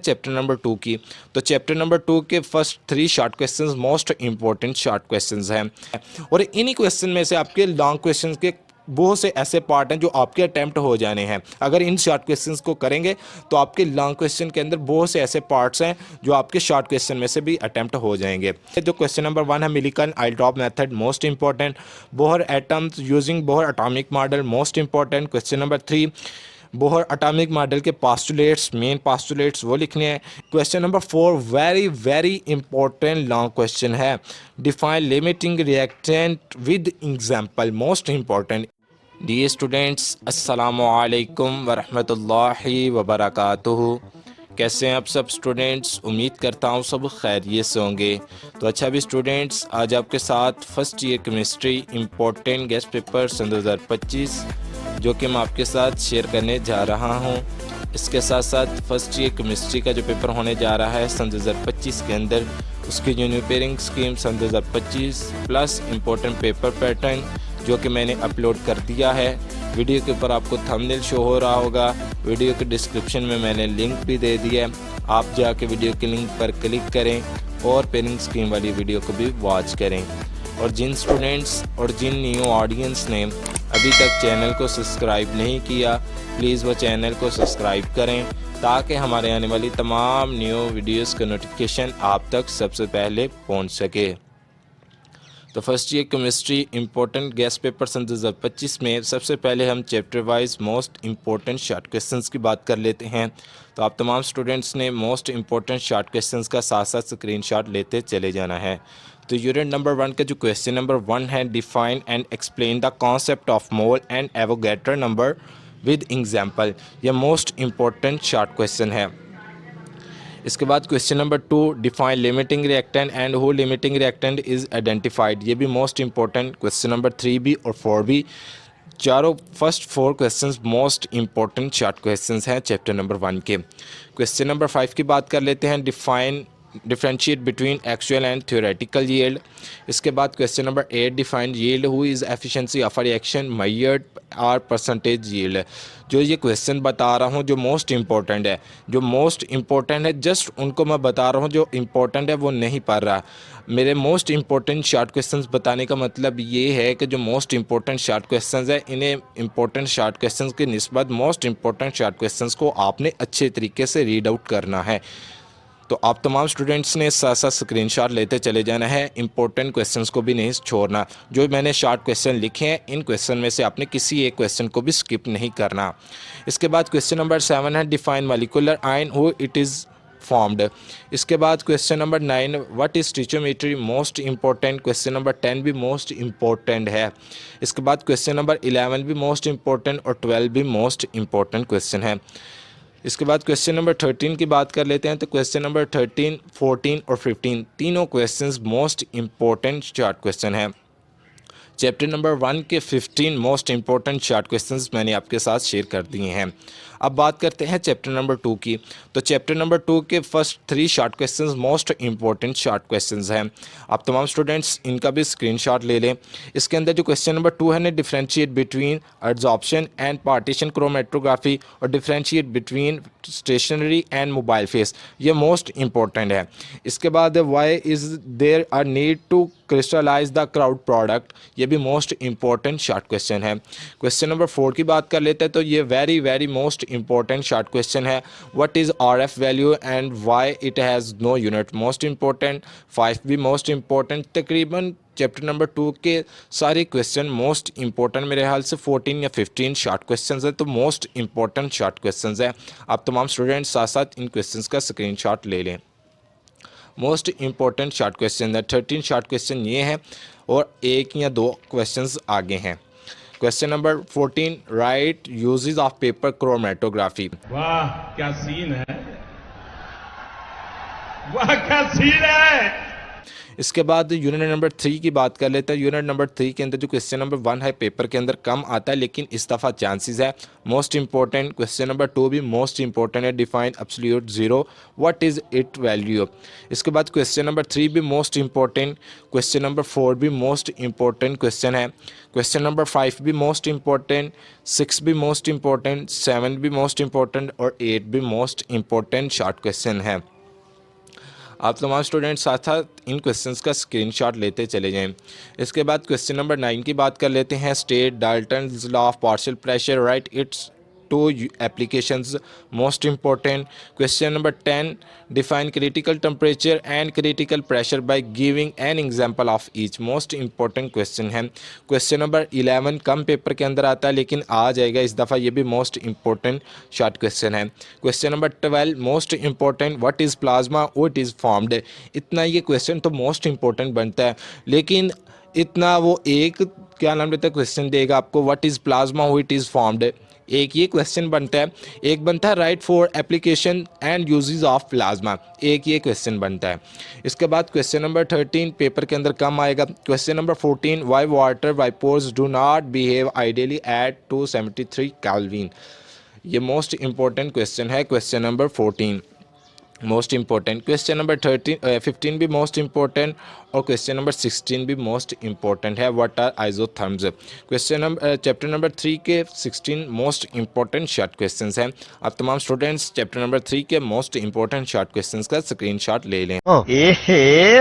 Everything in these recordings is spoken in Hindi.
चैप्टर नंबर 2 की। तो चैप्टर नंबर 2 के first 3 short questions most important short questions हैं, और इन्हीं क्वेश्चन में से आपके लॉन्ग क्वेश्चंस के बहुत से ऐसे पार्ट हैं जो आपके अटैम्प्ट हो जाने हैं। अगर इन शॉर्ट क्वेश्चंस को करेंगे तो आपके लॉन्ग क्वेश्चन के अंदर बहुत से ऐसे पार्ट्स हैं जो आपके शॉर्ट क्वेश्चन में से भी अटैम्प्ट हो जाएंगे। जो क्वेश्चन नंबर 1 है, Millikan oil drop method most important. Bohr atoms using Bohr atomic model most important. Question number 3, Bohr atomic model के पास्टुलेट्स, मेन पास्टुलेट्स वो लिखने हैं। Question number 4 very very important long question है, define limiting reactant with example most important. Dear students, अस्सलामु अलैकुम वरहमतुल्लाहि वबरकातुहू। कैसे हैं आप सब स्टूडेंट्स? उम्मीद करता हूँ सब खैरियत से होंगे। तो अच्छा भी स्टूडेंट्स, आज आपके साथ first year chemistry important guess paper सन 2025 जो कि मैं आपके साथ शेयर करने जा रहा हूँ। इसके साथ साथ फर्स्ट ईयर केमिस्ट्री का जो पेपर होने जा रहा है सन 2025 के अंदर, उसकी जो न्यूपेयरिंग स्कीम सन 2025 प्लस इम्पोर्टेंट पेपर पैटर्न जो कि मैंने अपलोड कर दिया है। वीडियो के ऊपर आपको थंबनेल शो हो रहा होगा, वीडियो के डिस्क्रिप्शन में मैंने लिंक भी दे दिया है, आप जाके वीडियो के लिंक पर क्लिक करें और पेयरिंग स्कीम वाली वीडियो को भी वॉच करें। और जिन स्टूडेंट्स और जिन न्यू ऑडियंस ने अभी तक चैनल को सब्सक्राइब नहीं किया, प्लीज़ वो चैनल को सब्सक्राइब करें ताकि हमारे आने वाली तमाम न्यू वीडियोस का नोटिफिकेशन आप तक सबसे पहले पहुंच सके। तो first year chemistry important guess paper सन 2025 में सबसे पहले हम chapter wise most important short questions की बात कर लेते हैं। तो आप तमाम स्टूडेंट्स ने मोस्ट इम्पोर्टेंट शॉर्ट क्वेश्चंस का साथ साथ स्क्रीनशॉट लेते चले जाना है। तो यूनिट नंबर 1 का जो क्वेश्चन नंबर 1 है, define and explain the concept of mole and Avogadro number with example, यह मोस्ट इम्पोर्टेंट शॉर्ट क्वेश्चन है। इसके बाद question number 2, define limiting reactant and who limiting reactant is identified, ये भी मोस्ट इंपॉर्टेंट। क्वेश्चन नंबर 3 भी और 4 भी, चारों first 4 questions most important short questions हैं चैप्टर नंबर 1 के। क्वेश्चन नंबर 5 की बात कर लेते हैं, differentiate between actual and theoretical yield. इसके बाद question number 8, define yield, how is efficiency of a reaction measured are percentage yield. जो ये क्वेश्चन बता रहा हूँ जो मोस्ट इंपॉर्टेंट है, जो मोस्ट इंपॉर्टेंट है जस्ट उनको मैं बता रहा हूँ, जो इंपॉर्टेंट है वो नहीं पढ़ रहा। मेरे मोस्ट इंपॉर्टेंट शॉर्ट क्वेश्चंस बताने का मतलब ये है कि जो मोस्ट इंपॉर्टेंट शॉर्ट क्वेश्चंस है, इन्हें इंपॉर्टेंट शॉर्ट क्वेश्चंस की निस्बत मोस्ट इंपॉर्टेंट शॉर्ट क्वेश्चंस को आपने अच्छे तरीके से रीड आउट करना है। तो आप तमाम स्टूडेंट्स ने साथ साथ स्क्रीनशॉट लेते चले जाना है, इंपॉर्टेंट क्वेश्चंस को भी नहीं छोड़ना। जो मैंने शॉर्ट क्वेश्चन लिखे हैं, इन क्वेश्चन में से आपने किसी एक क्वेश्चन को भी स्किप नहीं करना। इसके बाद क्वेश्चन नंबर 7 है, define molecular ion how it is formed. इसके बाद question number 9, what is stoichiometry, most important. Question number 10 भी मोस्ट इंपॉर्टेंट है। इसके बाद क्वेश्चन नंबर 11 भी मोस्ट इंपॉर्टेंट और 12 भी मोस्ट इंपॉर्टेंट क्वेश्चन है। इसके बाद क्वेश्चन नंबर 13 की बात कर लेते हैं। तो क्वेश्चन नंबर 13, 14 और 15 तीनों questions most important short question हैं। चैप्टर नंबर 1 के 15 मोस्ट इंपॉर्टेंट शॉर्ट क्वेश्चंस मैंने आपके साथ शेयर कर दिए हैं। अब बात करते हैं चैप्टर नंबर 2 की। तो चैप्टर नंबर 2 के first 3 short questions most important short questions हैं। आप तमाम स्टूडेंट्स इनका भी स्क्रीनशॉट ले लें। इसके अंदर जो क्वेश्चन नंबर 2 है ना, differentiate between adsorption and partition chromatography और differentiate between stationary and mobile phase, ये मोस्ट इंपॉर्टेंट है। इसके बाद why is there a need to crystallise the crude product, ये भी मोस्ट इंपॉर्टेंट शॉर्ट क्वेश्चन है। क्वेश्चन नंबर 4 की बात कर लेते हैं। तो ये very very most important short question है, what is RF value and why it has no unit, most important. 5 भी मोस्ट इंपॉर्टेंट। तकरीबन चैप्टर नंबर 2 के सारे क्वेश्चन मोस्ट इंपॉर्टेंट, मेरे ख्याल से 14 या 15 शॉर्ट क्वेश्चंस है, तो मोस्ट इंपॉर्टेंट शॉर्ट क्वेश्चंस है। आप तमाम स्टूडेंट्स साथ साथ इन क्वेश्चंस का स्क्रीनशॉट ले लें। मोस्ट इंपॉर्टेंट शॉर्ट क्वेश्चन है, 13 शॉर्ट क्वेश्चन ये हैं और 1 या 2 क्वेश्चंस आगे हैं। Question number 14, right uses of paper chromatography. वाह क्या सीन है, वाह क्या सीन है। इसके बाद यूनिट नंबर 3 की बात कर लेते हैं। यूनिट नंबर 3 के अंदर जो क्वेश्चन नंबर 1 है पेपर के अंदर कम आता है, लेकिन इस दफ़ा चांसेस है मोस्ट इंपॉर्टेंट। क्वेश्चन नंबर 2 भी मोस्ट इंपॉर्टेंट है, define absolute zero, what is it value. इसके बाद क्वेश्चन नंबर 3 भी मोस्ट इंपॉर्टेंट, क्वेश्चन नंबर 4 भी मोस्ट इंपॉर्टेंट क्वेश्चन है, क्वेश्चन नंबर 5 भी मोस्ट इंपॉर्टेंट, 6 भी मोस्ट इंपॉर्टेंट, 7 भी मोस्ट इंपॉर्टेंट और 8 भी मोस्ट इंपॉर्टेंट शॉर्ट क्वेश्चन है। आप तमाम स्टूडेंट साथ साथ इन क्वेश्चंस का स्क्रीनशॉट लेते चले जाएं। इसके बाद क्वेश्चन नंबर 9 की बात कर लेते हैं। State Dalton's law of partial pressure, write its two applications most important. Question number 10 define critical temperature and critical pressure by giving an example of each, most important question है। क्वेश्चन नंबर 11 कम पेपर के अंदर आता है लेकिन आ जाएगा इस दफ़ा, ये भी मोस्ट इंपॉर्टेंट शॉर्ट क्वेश्चन है। Question number 12 most important, what is plasma, what is formed. इतना ये क्वेश्चन तो मोस्ट इंपॉर्टेंट बनता है, लेकिन इतना वो एक क्या नाम लेता है क्वेश्चन देगा आपको, what is plasma, what is formed, एक ये क्वेश्चन बनता है। एक बनता है right for application and uses of plasma, एक ये क्वेश्चन बनता है। इसके बाद क्वेश्चन नंबर 13 पेपर के अंदर कम आएगा। Question number 14 why water vapours do not behave ideally at 273 kelvin, ये मोस्ट इंपॉर्टेंट क्वेश्चन है। Question number 14 most important, question number 15 भी मोस्ट इंपॉर्टेंट और क्वेश्चन नंबर 16 भी मोस्ट इंपॉर्टेंट है। What are isotherms. Question number chapter number 3 के 16 मोस्ट इंपॉर्टेंट शॉर्ट क्वेश्चंस हैं। आप तमाम स्टूडेंट्स चैप्टर नंबर 3 के मोस्ट इंपॉर्टेंट शॉर्ट क्वेश्चंस का स्क्रीनशॉट ले लें।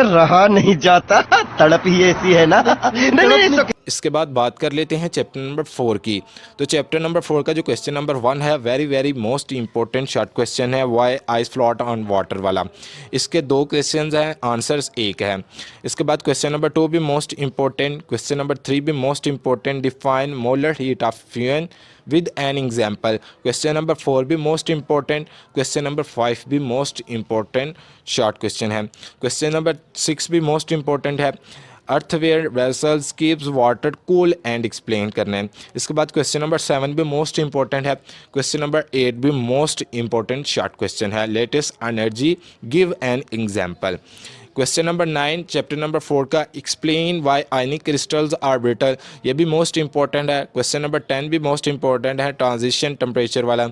रहा नहीं जाता, तड़प ही ऐसी है ना। नहीं, इसके बाद बात कर लेते हैं चैप्टर नंबर 4 की। तो चैप्टर नंबर 4 का जो क्वेश्चन नंबर 1 है very most important short question है, why ice float on water वाला। इसके 2 क्वेश्चंस हैं, आंसर्स 1 है। इसके बाद क्वेश्चन नंबर 2 भी मोस्ट इंपॉर्टेंट, क्वेश्चन नंबर 3 भी most important, define molar heat of fuel with an example. Question number 4 भी मोस्ट इंपॉर्टेंट, क्वेश्चन नंबर 5 भी मोस्ट इंपॉर्टेंट शॉर्ट क्वेश्चन है। क्वेश्चन नंबर 6 भी मोस्ट इंपॉर्टेंट है, earthenware vessels keeps water cool and explain करना है। इसके बाद क्वेश्चन नंबर 7 भी मोस्ट इंपॉर्टेंट है, क्वेश्चन नंबर 8 भी मोस्ट इंपॉर्टेंट शॉर्ट क्वेश्चन है, latent energy give an example. Question number 9 chapter number 4 का explain why ionic crystals are brittle, ये भी मोस्ट इंपॉर्टेंट है। क्वेश्चन नंबर 10 भी मोस्ट इंपॉर्टेंट है, ट्रांजिशन टेम्परेचर वाला।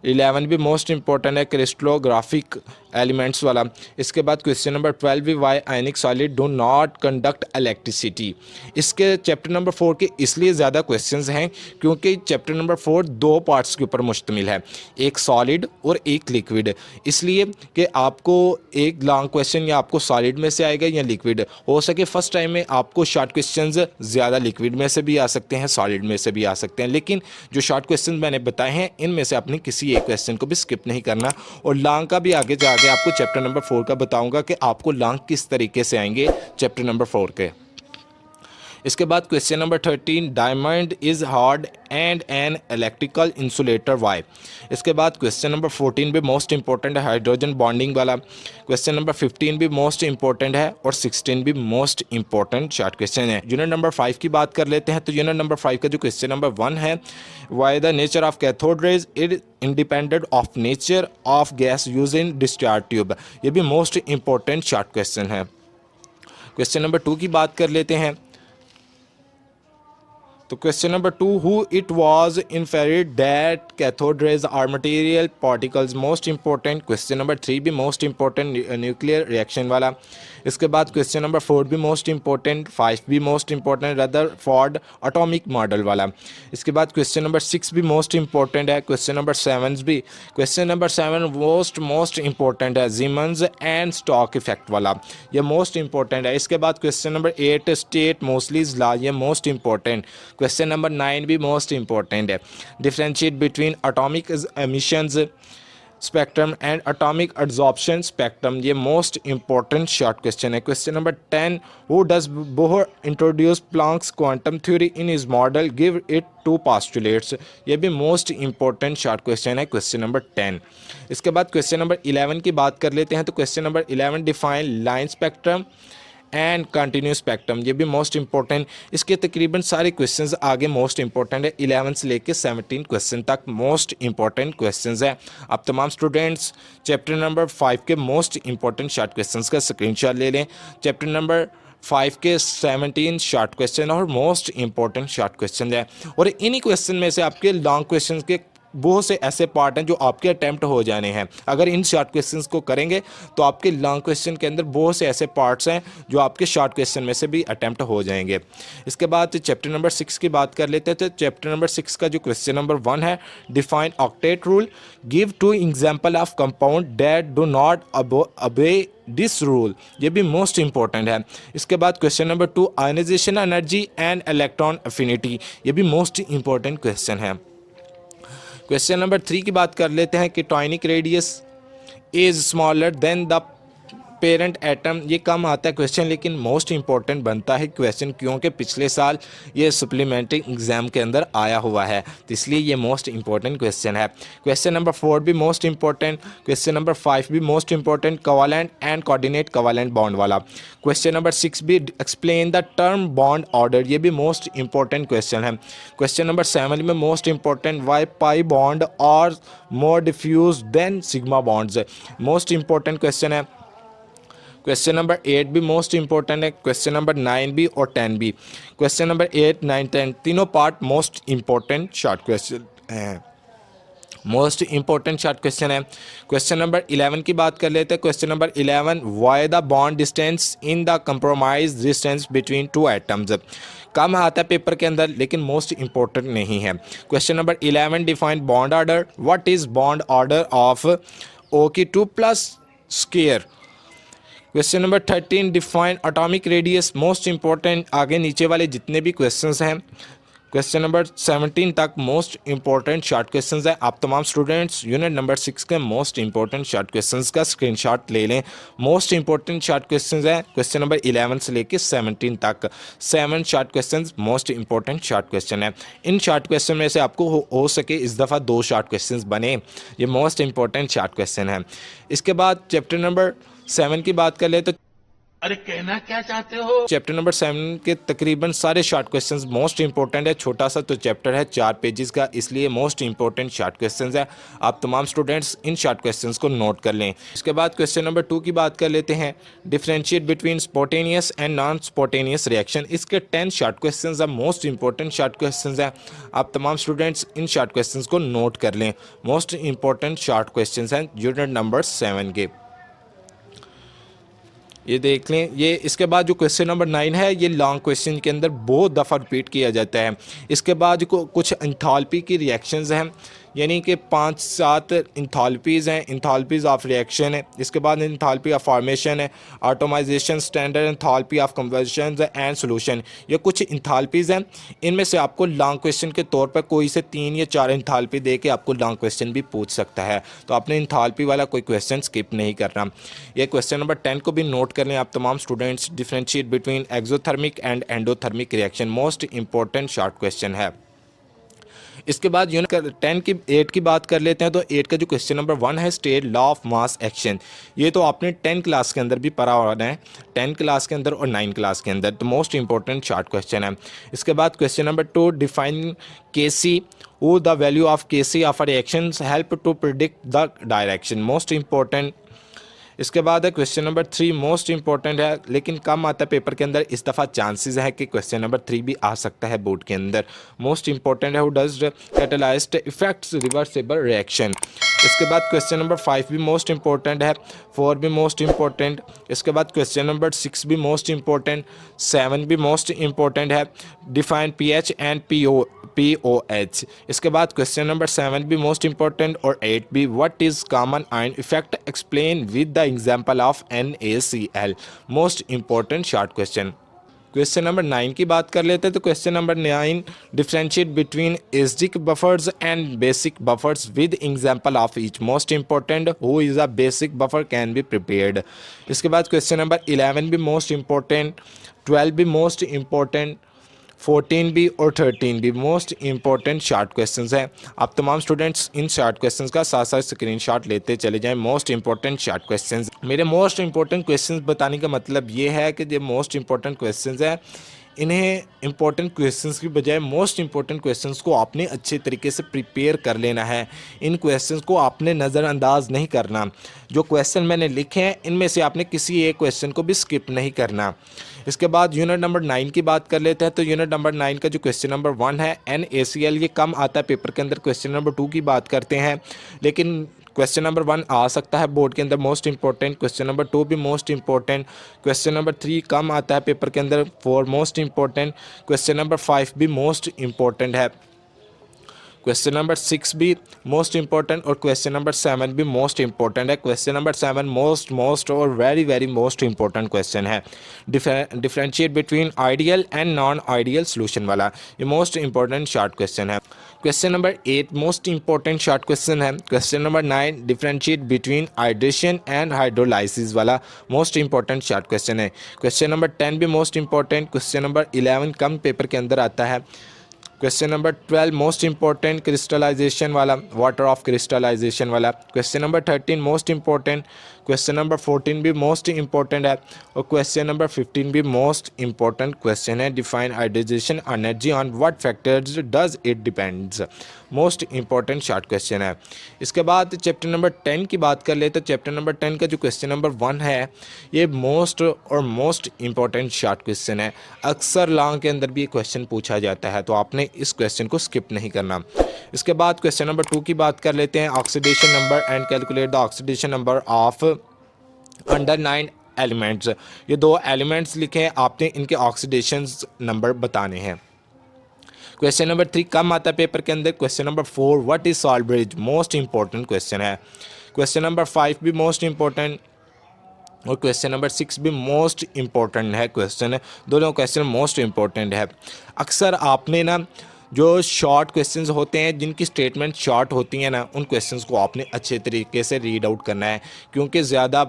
11 भी मोस्ट इंपॉर्टेंट है, क्रिस्टलोग्राफिक एलिमेंट्स वाला। इसके बाद क्वेश्चन नंबर 12 भी why ionic solid do not conduct electricity. इसके चैप्टर नंबर 4 के इसलिए ज़्यादा क्वेश्चंस हैं क्योंकि चैप्टर नंबर 4 2 पार्ट्स के ऊपर मुश्तमिल है, एक सॉलिड और एक लिक्विड। इसलिए कि आपको एक लॉन्ग क्वेश्चन या आपको सॉलिड में से आएगा या लिक्विड, हो सके फर्स्ट टाइम में आपको शॉर्ट क्वेश्चंस ज़्यादा लिक्विड में से भी आ सकते हैं, सॉलिड में से भी आ सकते हैं, लेकिन जो शॉर्ट क्वेश्चन मैंने बताए हैं इनमें से आपने किसी एक क्वेश्चन को भी स्किप नहीं करना। और लॉन्ग का भी आगे जाके आपको चैप्टर नंबर 4 का बताऊंगा कि आपको लॉन्ग किस तरीके से आएंगे चैप्टर नंबर 4 के। इसके बाद question number 13 diamond is hard and an electrical insulator why. इसके बाद क्वेश्चन नंबर 14 भी मोस्ट इंपॉर्टेंट है, हाइड्रोजन बॉन्डिंग वाला। क्वेश्चन नंबर 15 भी मोस्ट इंपॉर्टेंट है और 16 भी मोस्ट इंपॉर्टेंट शॉर्ट क्वेश्चन है। यूनिट नंबर 5 की बात कर लेते हैं। तो यूनिट नंबर 5 का जो क्वेश्चन नंबर 1 है, why the nature of cathode rays it independent of nature of gas use in discharge tube, ये भी मोस्ट इंपॉर्टेंट शॉर्ट क्वेश्चन है। क्वेश्चन नंबर 2 की बात कर लेते हैं। तो question number 2 how it was inferred that cathode rays are material particles, most important. Question number 3 भी मोस्ट इंपॉर्टेंट, न्यूक्लियर रिएक्शन वाला। इसके बाद क्वेश्चन नंबर 4 भी मोस्ट इंपॉर्टेंट, 5 भी most important, Rutherford atomic model वाला। इसके बाद क्वेश्चन नंबर 6 भी मोस्ट इंपॉर्टेंट है, क्वेश्चन नंबर 7 भी। क्वेश्चन नंबर 7 मोस्ट इंपॉर्टेंट है, जीमन्स एंड स्टॉक इफेक्ट वाला, ये मोस्ट इंपॉर्टेंट है। इसके बाद question number 8 state Moseley's law, ये मोस्ट इंपॉर्टेंट। क्वेश्चन नंबर 9 भी मोस्ट इंपॉर्टेंट है, differentiate between atomic emissions spectrum and atomic absorption spectrum, ये मोस्ट इंपॉर्टेंट शॉर्ट क्वेश्चन है। Question number 10 how does Bohr introduce Planck's quantum theory in his model give it two postulates, ये भी मोस्ट इंपॉर्टेंट शॉर्ट क्वेश्चन है, क्वेश्चन नंबर 10। इसके बाद क्वेश्चन नंबर 11 की बात कर लेते हैं। तो question number 11 define line spectrum and continuous spectrum, ये भी मोस्ट इंपॉर्टेंट। इसके तकरीबन सारे क्वेश्चंस आगे मोस्ट इंपॉर्टेंट है, 11 से लेके 17 क्वेश्चन तक मोस्ट इंपॉर्टेंट क्वेश्चंस है। आप तमाम स्टूडेंट्स चैप्टर नंबर 5 के मोस्ट इंपॉर्टेंट शॉर्ट क्वेश्चंस का स्क्रीनशॉट ले लें। चैप्टर नंबर 5 के 17 शॉर्ट क्वेश्चन और मोस्ट इंपॉर्टेंट शॉर्ट क्वेश्चन है, और इन्हीं क्वेश्चन में से आपके लॉन्ग क्वेश्चन के बहुत से ऐसे पार्ट हैं जो आपके अटैम्प्ट हो जाने हैं। अगर इन शॉर्ट क्वेश्चंस को करेंगे तो आपके लॉन्ग क्वेश्चन के अंदर बहुत से ऐसे पार्ट्स हैं जो आपके शॉर्ट क्वेश्चन में से भी अटैम्प्ट हो जाएंगे। इसके बाद चैप्टर नंबर 6 की बात कर लेते हैं। तो चैप्टर नंबर 6 का जो क्वेश्चन नंबर 1 है, define octet rule, give 2 example of compound that do not obey this rule, ये भी मोस्ट इंपॉर्टेंट है। इसके बाद question number 2, ionisation energy and electron affinity, ये भी मोस्ट इंपॉर्टेंट क्वेश्चन है। क्वेश्चन नंबर 3 की बात कर लेते हैं कि tonic radius is smaller than the parent atom, ये कम आता है क्वेश्चन लेकिन मोस्ट इंपॉर्टेंट बनता है क्वेश्चन, क्योंकि पिछले साल ये सप्लीमेंट्री एग्जाम के अंदर आया हुआ है, तो इसलिए ये मोस्ट इंपॉर्टेंट क्वेश्चन है। क्वेश्चन नंबर 4 भी मोस्ट इंपॉर्टेंट, क्वेश्चन नंबर 5 भी most important, covalent and coordinate covalent bond वाला। क्वेश्चन नंबर 6 भी explain the term bond order, ये भी मोस्ट इंपॉर्टेंट क्वेश्चन है। क्वेश्चन नंबर 7 में most important, why pi bond और more diffuse than sigma bonds, most important question है। क्वेश्चन नंबर 8 भी मोस्ट इंपॉर्टेंट है, क्वेश्चन नंबर 9 भी और 10 भी। क्वेश्चन नंबर 8, 9, 10 तीनों part most important short question हैं, मोस्ट इंपॉर्टेंट शॉर्ट क्वेश्चन है। क्वेश्चन नंबर 11 की बात कर लेते हैं। Question number 11, why the bond distance in the compromise distance between 2 atoms, कम आता है पेपर के अंदर लेकिन मोस्ट इंपॉर्टेंट नहीं है। Question number 11, define bond order, what is bond order of O की 2+ square. Question number 13, define atomic radius, most important, आगे नीचे वाले जितने भी क्वेश्चंस हैं क्वेश्चन नंबर 17 तक मोस्ट इंपॉर्टेंट शॉर्ट क्वेश्चंस है। आप तमाम स्टूडेंट्स यूनिट नंबर 6 के मोस्ट इंपॉर्टेंट शॉर्ट क्वेश्चंस का स्क्रीनशॉट ले लें। मोस्ट इंपॉर्टेंट शॉर्ट क्वेश्चंस है क्वेश्चन नंबर 11 से लेकर 17 तक, 7 short questions most important short question है। इन शॉर्ट क्वेश्चन में से आपको हो सके इस दफ़ा 2 शॉर्ट क्वेश्चंस बने, ये मोस्ट इंपॉर्टेंट शॉर्ट क्वेश्चन है। इसके बाद चैप्टर नंबर 7 की बात कर ले तो अरे कहना क्या चाहते हो? चैप्टर नंबर 7 के तकरीबन सारे शॉर्ट क्वेश्चंस मोस्ट इंपॉर्टेंट है। छोटा सा तो चैप्टर है 4 पेजेस का, इसलिए मोस्ट इंपॉर्टेंट शॉर्ट क्वेश्चंस है। आप तमाम स्टूडेंट्स इन शॉर्ट क्वेश्चंस को नोट कर लें। इसके बाद क्वेश्चन नंबर 2 की बात कर लेते हैं, differentiate between spontaneous and non spontaneous reaction. इसके 10 शॉर्ट क्वेश्चंस है, मोस्ट इंपॉर्टेंट शॉर्ट क्वेश्चंस है। आप तमाम स्टूडेंट्स इन शॉर्ट क्वेश्चंस को नोट कर लें, मोस्ट इंपॉर्टेंट शॉर्ट क्वेश्चंस हैं यूनिट नंबर 7 के, ये देख लें। ये इसके बाद जो क्वेश्चन नंबर 9 है, ये लॉन्ग क्वेश्चन के अंदर बहुत दफ़ा रिपीट किया जाता है। इसके बाद कुछ एंथैल्पी की रिएक्शंस हैं, यानी कि 5-7 इंथैल्पीज़ हैं, इंथैल्पीज़ ऑफ रिएक्शन है। इसके बाद इंथैल्पी ऑफ फॉर्मेशन है, automisation, standard enthalpy of conversion and solution, ये कुछ इंथैल्पीज़ हैं। इनमें से आपको लॉन्ग क्वेश्चन के तौर पर कोई से 3 या 4 इंथैल्पी दे के आपको लॉन्ग क्वेश्चन भी पूछ सकता है, तो आपने इंथैल्पी वाला कोई क्वेश्चन स्किप नहीं करना। ये क्वेश्चन नंबर 10 को भी नोट कर लें आप तमाम students, differentiate between exothermic and endothermic reaction, most important short question है। इसके बाद यूनिट 8 की बात कर लेते हैं। तो 8 का जो क्वेश्चन नंबर 1 है, state law of mass action, ये तो आपने 10 क्लास के अंदर भी पढ़ा होना है, 10 क्लास के अंदर और 9 क्लास के अंदर, तो मोस्ट इंपॉर्टेंट शॉर्ट क्वेश्चन है। इसके बाद क्वेश्चन नंबर 2, डिफाइन केसी, वो the value of KC of reactions help to predict the direction, most important. इसके बाद है क्वेश्चन नंबर 3, मोस्ट इंपॉर्टेंट है लेकिन कम आता है पेपर के अंदर, इस दफ़ा चांसेस है कि क्वेश्चन नंबर 3 भी आ सकता है बोर्ड के अंदर, मोस्ट इंपॉर्टेंट है, who does catalysed effects reversible reaction. इसके बाद क्वेश्चन नंबर 5 भी मोस्ट इंपॉर्टेंट है, 4 भी मोस्ट इंपॉर्टेंट। इसके बाद क्वेश्चन नंबर 6 भी मोस्ट इंपॉर्टेंट, 7 भी मोस्ट इंपॉर्टेंट है, डिफाइन पीएच एंड पीओएच। इसके बाद क्वेश्चन नंबर 7 भी मोस्ट इंपॉर्टेंट और 8 भी, what is common ion effect, explain with the example of NaCl, most important short question. Question number 9 की बात कर लेते हैं। तो question number 9, differentiate between acidic buffers and basic buffers with example of each, most important, who is a basic buffer can be prepared. इसके बाद क्वेश्चन नंबर 11 भी मोस्ट इंपॉर्टेंट, 12 भी मोस्ट इंपॉर्टेंट, 14 भी और 13 भी मोस्ट इंपॉर्टेंट शॉर्ट क्वेश्चंस हैं। आप तमाम स्टूडेंट्स इन शॉर्ट क्वेश्चंस का साथ साथ स्क्रीनशॉट लेते चले जाएं। मोस्ट इंपॉर्टेंट शॉर्ट क्वेश्चंस, मेरे मोस्ट इंपॉर्टेंट क्वेश्चंस बताने का मतलब ये है कि ये मोस्ट इंपॉर्टेंट क्वेश्चंस हैं, इन्हें इंपॉर्टेंट क्वेश्चंस की बजाय मोस्ट इंपॉर्टेंट क्वेश्चंस को आपने अच्छे तरीके से प्रिपेयर कर लेना है। इन क्वेश्चंस को आपने नज़रअंदाज नहीं करना। जो क्वेश्चन मैंने लिखे हैं इनमें से आपने किसी एक क्वेश्चन को भी स्किप नहीं करना। इसके बाद यूनिट नंबर 9 की बात कर लेते हैं। तो यूनिट नंबर 9 का जो क्वेश्चन नंबर 1 है NaCl, ये कम आता है पेपर के अंदर। क्वेश्चन नंबर 2 की बात करते हैं, लेकिन क्वेश्चन नंबर 1 आ सकता है बोर्ड के अंदर मोस्ट इंपॉर्टेंट। क्वेश्चन नंबर 2 भी मोस्ट इंपॉर्टेंट। क्वेश्चन नंबर 3 कम आता है पेपर के अंदर, 4 मोस्ट इंपॉर्टेंट। क्वेश्चन नंबर 5 भी मोस्ट इंपॉर्टेंट है। क्वेश्चन नंबर 6 भी मोस्ट इंपॉर्टेंट और क्वेश्चन नंबर 7 भी मोस्ट इंपॉर्टेंट है। क्वेश्चन नंबर 7 मोस्ट और very very most important question है। Differentiate between ideal and non ideal solution वाला, ये मोस्ट इंपॉर्टेंट शॉर्ट क्वेश्चन है। Question number 8 most important short question है। Question number 9 differentiate between hydration and hydrolysis वाला मोस्ट इंपॉर्टेंट शॉर्ट क्वेश्चन है। क्वेश्चन नंबर 10 भी मोस्ट इंपॉर्टेंट। क्वेश्चन नंबर 11 कम पेपर के अंदर आता है। Question number 12 most important crystallisation वाला, वाटर ऑफ क्रिस्टलाइजेशन वाला। Question number 13 most important. Question number 14 भी मोस्ट इंपॉर्टेंट है और क्वेश्चन नंबर 15 भी मोस्ट इंपॉर्टेंट क्वेश्चन है। Define hydrogen energy on what factors does it depends, most important short question है। इसके बाद चैप्टर नंबर 10 की बात कर ले तो चैप्टर नंबर 10 का जो क्वेश्चन नंबर 1 है ये मोस्ट और मोस्ट इंपॉर्टेंट शॉर्ट क्वेश्चन है। अक्सर लॉन्ग के अंदर भी ये क्वेश्चन पूछा जाता है, तो आपने इस क्वेश्चन को स्किप नहीं करना। इसके बाद क्वेश्चन नंबर 2 की बात कर लेते हैं। Oxidation number and calculate the oxidation number of under 9 elements. ये 2 एलिमेंट्स लिखे हैं, आपने इनके ऑक्सीडेशन नंबर बताने हैं। क्वेश्चन नंबर 3 कम आता है पेपर के अंदर। Question number 4 what is salt bridge, most important question है। क्वेश्चन नंबर 5 भी मोस्ट इंपॉर्टेंट और क्वेश्चन नंबर 6 भी मोस्ट इंपॉर्टेंट है क्वेश्चन है। दोनों क्वेश्चन मोस्ट इंपॉर्टेंट है। अक्सर आपने ना जो शॉर्ट क्वेश्चंस होते हैं जिनकी स्टेटमेंट शॉर्ट होती हैं ना, उन क्वेश्चंस को आपने अच्छे तरीके से रीड आउट करना है, क्योंकि ज़्यादा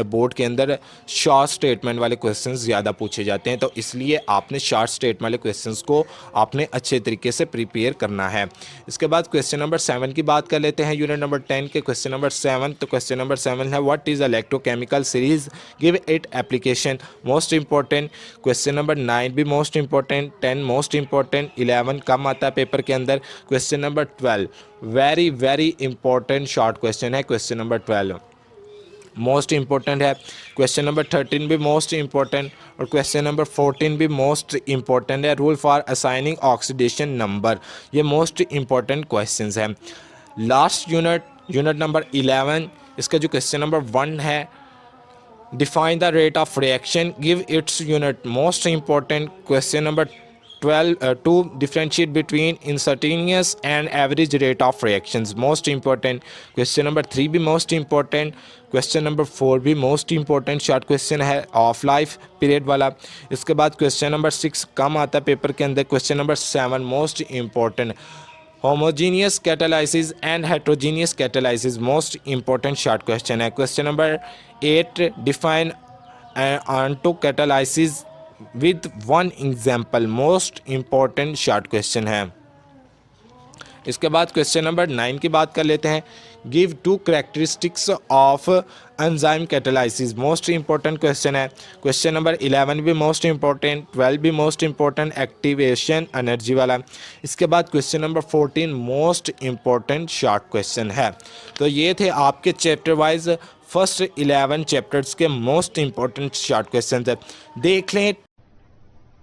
बोर्ड के अंदर शॉर्ट स्टेटमेंट वाले क्वेश्चंस ज़्यादा पूछे जाते हैं, तो इसलिए आपने शॉर्ट स्टेटमेंट वाले क्वेश्चंस को आपने अच्छे तरीके से प्रिपेयर करना है। इसके बाद क्वेश्चन नंबर 7 की बात कर लेते हैं। यूनिट नंबर 10 के क्वेश्चन नंबर 7, तो क्वेश्चन नंबर 7 है what is electrochemical series, give it application, most important. Question number 9 भी मोस्ट इंपॉर्टेंट, 10 मोस्ट इंपॉर्टेंट, 11 कम आता है पेपर के अंदर। Question number 12 very very important short question है। क्वेश्चन नंबर 12 मोस्ट इंपॉर्टेंट है। क्वेश्चन नंबर 13 भी मोस्ट इंपॉर्टेंट और क्वेश्चन नंबर 14 भी मोस्ट इंपॉर्टेंट है। Rule for assigning oxidation number, ये मोस्ट इंपॉर्टेंट क्वेश्चंस हैं। लास्ट यूनिट नंबर 11, इसका जो क्वेश्चन नंबर 1 है define the rate of reaction, give its unit, most important. Question number 2 differentiate between instantaneous and average rate of reactions, most important। Question number 3 भी मोस्ट इंपॉर्टेंट। क्वेश्चन नंबर 4 भी मोस्ट इंपॉर्टेंट शॉर्ट क्वेश्चन है, ऑफ लाइफ पीरियड वाला। इसके बाद क्वेश्चन नंबर 6 कम आता है पेपर के अंदर। Question number 7 most important, homogeneous catalysis and heterogeneous catalysis, most important short question है। Question number 8 define auto catalysis with 1 example, most important short question है। इसके बाद क्वेश्चन नंबर 9 की बात कर लेते हैं। Give 2 characteristics of enzyme catalysis, most important question है। क्वेश्चन नंबर 11 भी मोस्ट इंपॉर्टेंट, 12 भी मोस्ट इंपॉर्टेंट, एक्टिवेशन एनर्जी वाला। इसके बाद question number 14 most important short question है। तो ये थे आपके चैप्टर वाइज फर्स्ट 11 चैप्टर्स के मोस्ट इंपॉर्टेंट शॉर्ट क्वेश्चन है। देख लें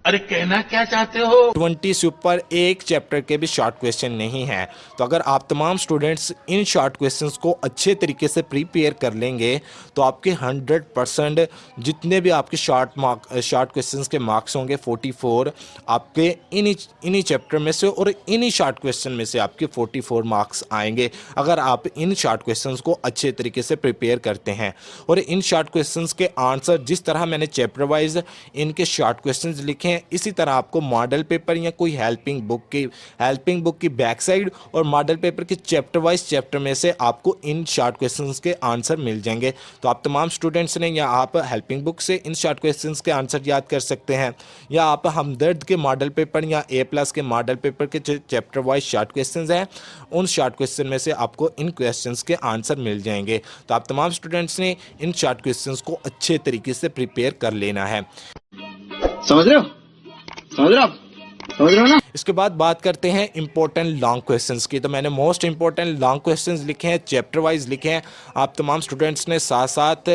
अरे कहना क्या चाहते हो? 20 से ऊपर एक चैप्टर के भी शॉर्ट क्वेश्चन नहीं है। तो अगर आप तमाम स्टूडेंट्स इन शॉर्ट क्वेश्चंस को अच्छे तरीके से प्रिपेयर कर लेंगे तो आपके 100% जितने भी आपके शॉर्ट क्वेश्चंस के मार्क्स होंगे 44 आपके इन्हीं चैप्टर में से और इन्हीं शॉर्ट क्वेश्चन में से आपके 44 मार्क्स आएंगे, अगर आप इन शॉर्ट क्वेश्चंस को अच्छे तरीके से प्रिपेयर करते हैं। और इन शॉर्ट क्वेश्चंस के आंसर जिस तरह मैंने चैप्टर वाइज इनके शॉर्ट क्वेश्चंस लिखे हैं, इसी तरह आपको मॉडल पेपर या कोई हेल्पिंग बुक की बैक साइड और मॉडल पेपर के चैप्टर वाइज चैप्टर में से आपको इन शॉर्ट क्वेश्चंस के आंसर मिल जाएंगे। तो आप तमाम स्टूडेंट्स ने या आप हेल्पिंग बुक से इन शॉर्ट क्वेश्चंस के आंसर याद कर सकते हैं, या आप हमदर्द के मॉडल पेपर या A+ के मॉडल पेपर के चैप्टर वाइज शॉर्ट क्वेश्चंस हैं, उन शॉर्ट क्वेश्चन में से आपको इन क्वेश्चंस के आंसर मिल जाएंगे। तो आप तमाम स्टूडेंट्स ने इन शॉर्ट क्वेश्चंस को अच्छे तरीके से प्रिपेयर कर लेना है। समझ रहे हो? समझ रहे हो आप? समझ रहे हो ना? इसके बाद बात करते हैं इंपॉर्टेंट लॉन्ग क्वेश्चंस की। तो मैंने मोस्ट इंपॉर्टेंट लॉन्ग क्वेश्चंस लिखे हैं, चैप्टर वाइज लिखे हैं। आप तमाम स्टूडेंट्स ने साथ साथ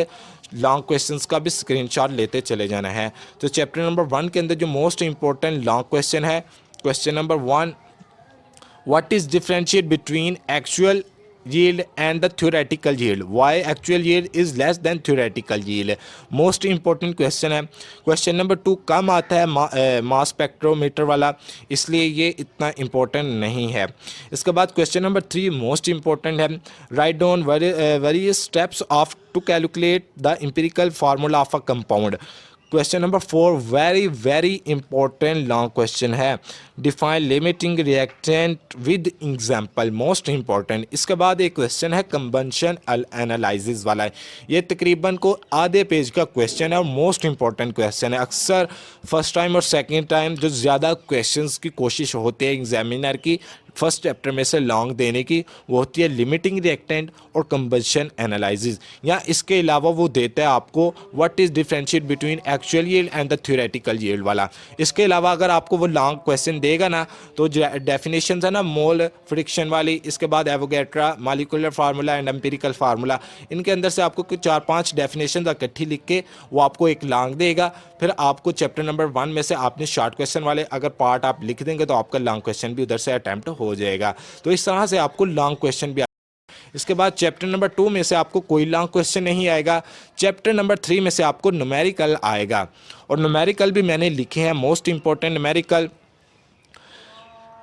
लॉन्ग क्वेश्चंस का भी स्क्रीनशॉट लेते चले जाना है। तो चैप्टर नंबर 1 के अंदर जो मोस्ट इंपॉर्टेंट लॉन्ग क्वेश्चन है, question number 1, what is differentiate between actual yield and the theoretical yield, why actual yield is less than theoretical yield, most important question है। क्वेश्चन नंबर 2 कम आता है मास स्पेक्ट्रोमीटर वाला, इसलिए ये इतना इंपॉर्टेंट नहीं है। इसके बाद क्वेश्चन नंबर 3 मोस्ट इंपॉर्टेंट है, write down various steps of to calculate the empirical formula of a compound. Question number 4 very important long question है, define limiting reactant with example, most important. इसके बाद एक क्वेश्चन है कंबंशन एनालिसिस वाला है, ये तकरीबन को आधे पेज का क्वेश्चन है और मोस्ट इंपॉर्टेंट क्वेश्चन है। अक्सर फर्स्ट टाइम और सेकंड टाइम जो ज़्यादा क्वेश्चंस की कोशिश होती है एग्जामिनर की फर्स्ट चैप्टर में से लॉन्ग देने की, वो होती है लिमिटिंग रिएक्टेंट और कंबंशन एनालिसिस, या इसके अलावा वो देता है आपको what is differentiate between actual yield and the theoretical yield वाला। इसके अलावा अगर आपको वो लॉन्ग क्वेश्चन देगा ना, तो डेफिनेशन है ना मोल फ्रिक्शन वाली, इसके बाद Avogadro molecular formula and empirical formula, इनके अंदर से आपको 4-5 डेफिनेशन इकट्ठी लिख के वो आपको एक लॉन्ग देगा। फिर आपको चैप्टर नंबर 1 में से आपने शॉर्ट क्वेश्चन वाले अगर पार्ट आप लिख देंगे तो आपका लॉन्ग क्वेश्चन भी उधर से अटैम्प्ट हो जाएगा। तो इस तरह से आपको लॉन्ग क्वेश्चन भी। इसके बाद चैप्टर नंबर 2 में से आपको कोई लॉन्ग क्वेश्चन नहीं आएगा। चैप्टर नंबर 3 में से आपको न्यूमेरिकल आएगा, और न्यूमेरिकल भी मैंने लिखे हैं मोस्ट इंपॉर्टेंट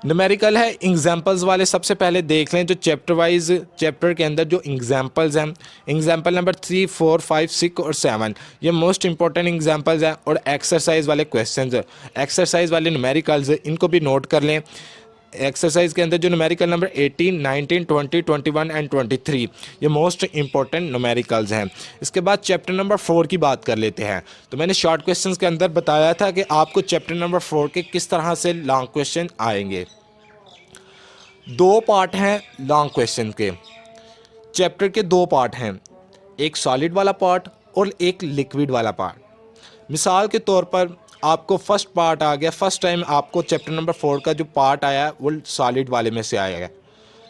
न्यूमेरिकल है एग्जाम्पल्स वाले। सबसे पहले देख लें जो चैप्टर वाइज चैप्टर के अंदर जो एग्जाम्पल्स हैं, एग्जाम्पल नंबर 3, 4, 5, 6 और 7, ये मोस्ट इंपॉर्टेंट एग्जाम्पल्स हैं। और एक्सरसाइज वाले क्वेश्चंस, एक्सरसाइज वाले न्यूमेरिकल्स, इनको भी नोट कर लें। एक्सरसाइज के अंदर जो न्यूमेरिकल नंबर 18, 19, 20, 21 एंड 23, ये मोस्ट इंपॉर्टेंट न्यूमेरिकल्स हैं। इसके बाद चैप्टर नंबर 4 की बात कर लेते हैं। तो मैंने शॉर्ट क्वेश्चंस के अंदर बताया था कि आपको चैप्टर नंबर 4 के किस तरह से लॉन्ग क्वेश्चन आएंगे। 2 पार्ट हैं लॉन्ग क्वेश्चन के, चैप्टर के 2 पार्ट हैं, एक सॉलिड वाला पार्ट और एक लिक्विड वाला पार्ट। मिसाल के तौर पर आपको फर्स्ट पार्ट आ गया, फर्स्ट टाइम आपको चैप्टर नंबर 4 का जो पार्ट आया वो सॉलिड वाले में से आएगा,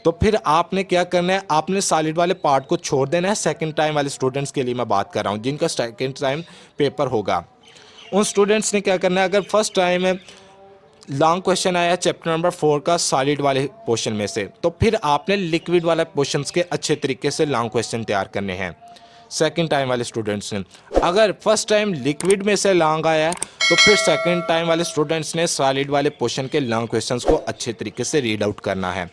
तो फिर आपने क्या करना है, आपने सॉलिड वाले पार्ट को छोड़ देना है। सेकंड टाइम वाले स्टूडेंट्स के लिए मैं बात कर रहा हूँ जिनका सेकंड टाइम पेपर होगा, उन स्टूडेंट्स ने क्या करना है, अगर फर्स्ट टाइम लॉन्ग क्वेश्चन आया चैप्टर नंबर 4 का सॉलिड वाले पोर्शन में से, तो फिर आपने लिक्विड वाले पोर्शन के अच्छे तरीके से लॉन्ग क्वेश्चन तैयार करने हैं सेकंड टाइम वाले स्टूडेंट्स ने। अगर फर्स्ट टाइम लिक्विड में से लॉन्ग आया तो फिर सेकंड टाइम वाले स्टूडेंट्स ने सॉलिड वाले पोर्शन के लॉन्ग क्वेश्चंस को अच्छे तरीके से रीड आउट करना है।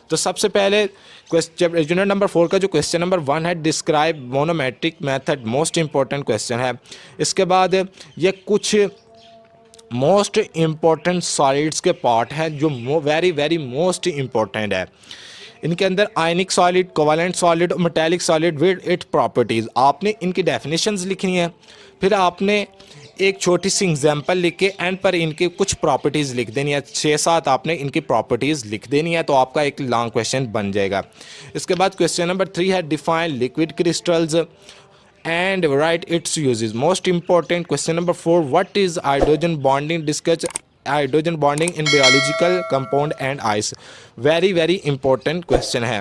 तो सबसे पहले यूनिट नंबर 4 का जो क्वेश्चन नंबर 1 है, describe manometric method, most important question है। इसके बाद ये कुछ मोस्ट इम्पॉर्टेंट सॉलिड्स के पार्ट हैं जो वेरी मोस्ट इम्पॉर्टेंट है। इनके अंदर आयनिक सॉलिड, कोवैलेंट सॉलिड और metallic solid with it properties, आपने इनकी डेफिनेशंस लिखनी है। फिर आपने एक छोटी सी एग्जांपल लिख के एंड पर इनके कुछ प्रॉपर्टीज़ लिख देनी है, 6-7 आपने इनकी प्रॉपर्टीज़ लिख देनी है, तो आपका एक लॉन्ग क्वेश्चन बन जाएगा। इसके बाद क्वेश्चन नंबर 3 है, define liquid crystals and write its uses. Most important question number 4, what is hydrogen bonding? Discuss hydrogen bonding in biological compound and ice. Very important question है।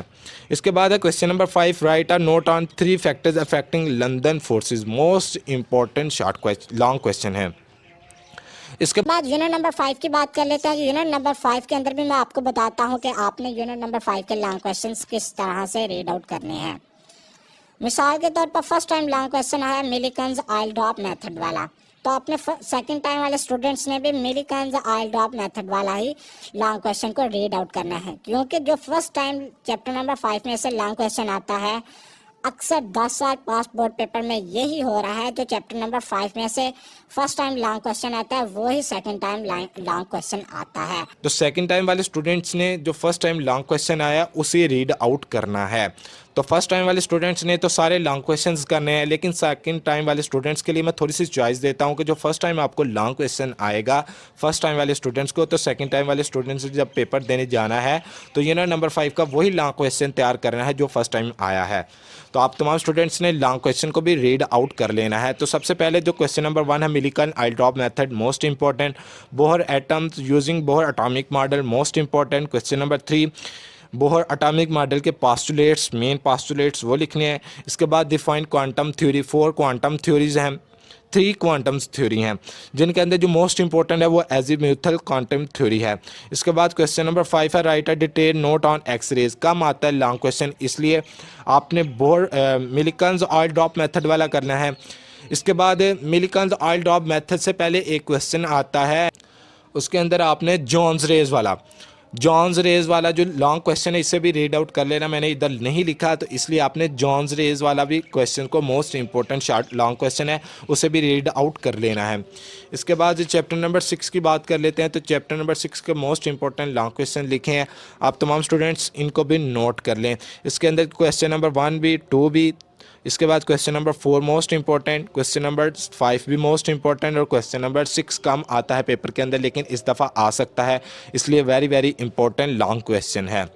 इसके बाद है question number 5, write a note on 3 factors affecting London forces. Most important short question, long question है। इसके बाद यूनिट नंबर 5 की बात कर लेते हैं। यूनिट नंबर 5 के अंदर भी मैं आपको बताता हूँ कि आपने यूनिट नंबर 5 के लॉन्ग क्वेश्चंस किस तरह से रीड आउट करने हैं। मिसाल के तौर पर फर्स्ट टाइम लॉन्ग क्वेश्चन आया मिलिकन्स ऑयल ड्रॉप मेथड वाला, तो अपने सेकंड टाइम वाले स्टूडेंट्स ने भी मिलिकन्स ऑयल ड्रॉप मेथड वाला ही लॉन्ग क्वेश्चन को रीड आउट करना है, क्योंकि जो फर्स्ट टाइम चैप्टर नंबर 5 में से लॉन्ग क्वेश्चन आता है अक्सर 10 साल पास बोर्ड पेपर में यही हो रहा है। जो चैप्टर नंबर 5 में से फर्स्ट टाइम लॉन्ग क्वेश्चन आता है वही सेकंड टाइम लॉन्ग क्वेश्चन आता है। तो सेकंड टाइम वाले स्टूडेंट्स ने जो फर्स्ट टाइम लॉन्ग क्वेश्चन आया उसे रीड आउट करना है। तो फर्स्ट टाइम वाले स्टूडेंट्स ने तो सारे लॉन्ग क्वेश्चंस करने हैं, लेकिन सेकंड टाइम वाले स्टूडेंट्स के लिए मैं थोड़ी सी चॉइस देता हूं कि जो फर्स्ट टाइम आपको लॉन्ग क्वेश्चन आएगा फर्स्ट टाइम वाले स्टूडेंट्स को, तो सेकंड टाइम वाले स्टूडेंट्स को जब पेपर देने जाना है तो यूनिट नंबर 5 का वही लॉन्ग क्वेश्चन तैयार करना है जो फर्स्ट टाइम आया है। तो आप तमाम स्टूडेंट्स ने लॉन्ग क्वेश्चन को भी रीड आउट कर लेना है। तो सबसे पहले जो क्वेश्चन नंबर 1 है, Millikan oil drop method most important, Bohr atoms using Bohr atomic model most important. Question number 3, Bohr atomic model के पास्टुलेट्स मेन पास्टुलेट्स वो लिखने हैं। इसके बाद define quantum theory, 4 quantum theories हैं, 3 क्वांटम थ्योरी हैं जिनके अंदर जो मोस्ट इंपॉर्टेंट है वो एजीम्यूथल क्वांटम थ्योरी है। इसके बाद क्वेश्चन नंबर 5 है, write a detail note on X rays. कम आता है लॉन्ग क्वेश्चन, इसलिए आपने Bohr Millikan's oil drop method वाला करना है। इसके बाद मिलिकन्स ऑयल ड्रॉप मेथड से पहले एक क्वेश्चन आता है, उसके अंदर आपने जॉन्स रेज वाला जो लॉन्ग क्वेश्चन है इसे भी रीड आउट कर लेना। मैंने इधर नहीं लिखा तो इसलिए आपने जॉन्स रेज वाला भी क्वेश्चन को most important short long question है उसे भी रीड आउट कर लेना है। इसके बाद चैप्टर नंबर 6 की बात कर लेते हैं। तो चैप्टर नंबर 6 के मोस्ट इंपॉर्टेंट लॉन्ग क्वेश्चन लिखे हैं, आप तमाम स्टूडेंट्स इनको भी नोट कर लें। इसके अंदर क्वेश्चन नंबर 1 भी 2 भी, इसके बाद question number 4 most important, question number 5 भी मोस्ट इंपॉर्टेंट और क्वेश्चन नंबर 6 कम आता है पेपर के अंदर लेकिन इस दफ़ा आ सकता है, इसलिए very very important long question है।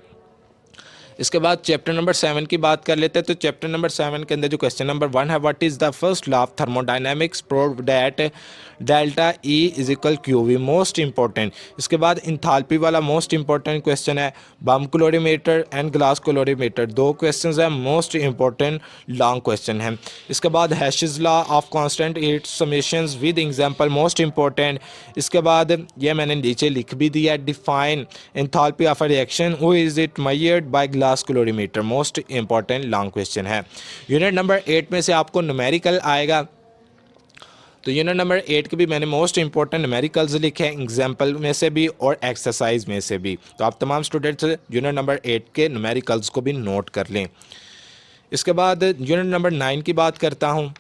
इसके बाद चैप्टर नंबर 7 की बात कर लेते हैं। तो चैप्टर नंबर 7 के अंदर जो क्वेश्चन नंबर 1 है, what is the first law of thermodynamics, prove that delta E is equal Q V, most important. इसके बाद इंथाल्पी वाला मोस्ट इंपॉर्टेंट क्वेश्चन है, bomb calorimeter and glass calorimeter, 2 question है, मोस्ट इंपॉर्टेंट लॉन्ग क्वेश्चन है। इसके बाद Hess's law of constant heat summations with example, most important. इसके बाद ये मैंने नीचे लिख भी दिया, define enthalpy of a reaction, how is it measured by glass calorimeter, most important long question है। यूनिट नंबर 8 में से आपको न्यूमेरिकल आएगा, तो यूनिट नंबर 8 के भी मैंने मोस्ट इंपॉर्टेंट न्यूमेरिकल्स लिखे हैं, एग्जाम्पल में से भी और एक्सरसाइज में से भी। तो आप तमाम स्टूडेंट्स यूनिट नंबर 8 के न्यूमेरिकल्स को भी नोट कर लें। इसके बाद यूनिट नंबर 9 की बात करता हूँ।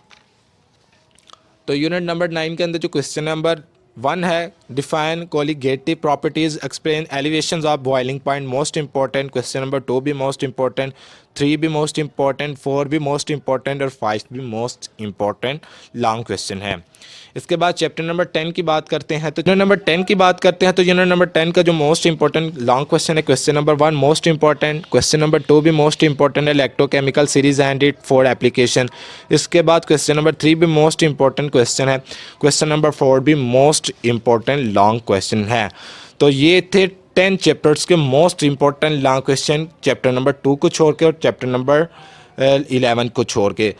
तो यूनिट नंबर 9 के अंदर जो क्वेश्चन नंबर 1 है, define colligative properties, explain elevations of boiling point, most important. Question number 2 भी मोस्ट इंपॉर्टेंट, 3 भी मोस्ट इंपॉर्टेंट, 4 भी मोस्ट इंपॉर्टेंट और 5 भी मोस्ट इंपॉर्टेंट लॉन्ग क्वेश्चन है। इसके बाद चैप्टर नंबर 10 की बात करते हैं। तो यूनिट नंबर 10 की बात करते हैं। तो यूनिट नंबर 10 का जो मोस्ट इंपॉर्टेंट लॉन्ग क्वेश्चन है, question number 1 most important, question number 2 भी मोस्ट इंपॉर्टेंट है, electrochemical series and it for application. इसके बाद क्वेश्चन नंबर 3 भी मोस्ट इंपॉर्टेंट क्वेश्चन है, क्वेश्चन नंबर 4 भी मोस्ट इंपॉर्टेंट लॉन्ग क्वेश्चन है। तो ये थे 10 चैप्टर्स के most important long question, chapter number 2 को छोड़ के और चैप्टर नंबर 11 को छोड़ के।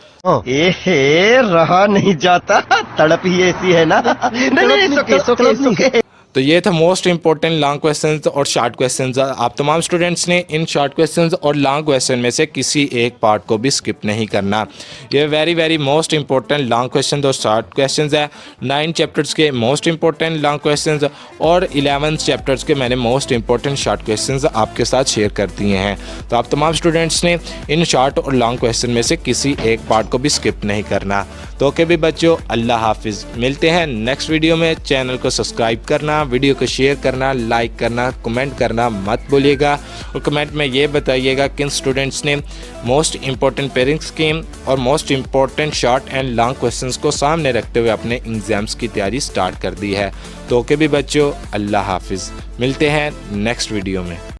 एहे रहा नहीं जाता, तड़प ही ऐसी है ना। नहीं, सुके। तो ये था मोस्ट इंपॉर्टेंट लॉन्ग क्वेश्चंस और शॉर्ट क्वेश्चंस। आप तमाम स्टूडेंट्स ने इन शॉर्ट क्वेश्चंस और लॉन्ग क्वेश्चन में से किसी एक पार्ट को भी स्किप नहीं करना। ये very very most important long question और शॉर्ट क्वेश्चंस है। 9 चैप्टर्स के मोस्ट इंपॉर्टेंट लॉन्ग क्वेश्चंस और 11 चैप्टर्स के मैंने मोस्ट इंपॉर्टेंट शॉर्ट क्वेश्चंस आपके साथ शेयर कर दिए हैं। तो आप तमाम स्टूडेंट्स ने इन शॉर्ट और लॉन्ग क्वेश्चन में से किसी एक पार्ट को भी स्किप नहीं करना। तो ओके भी बच्चों, अल्लाह हाफिज़। मिलते हैं नेक्स्ट वीडियो में। चैनल को सब्सक्राइब करना, वीडियो को शेयर करना, लाइक करना, कमेंट करना मत भूलिएगा और कमेंट में ये बताइएगा किन स्टूडेंट्स ने मोस्ट इंपॉर्टेंट पेयरिंग स्कीम और most important short and long questions को सामने रखते हुए अपने एग्जाम्स की तैयारी स्टार्ट कर दी है। तो ओके भी बच्चों, अल्लाह हाफिज़। मिलते हैं नेक्स्ट वीडियो में।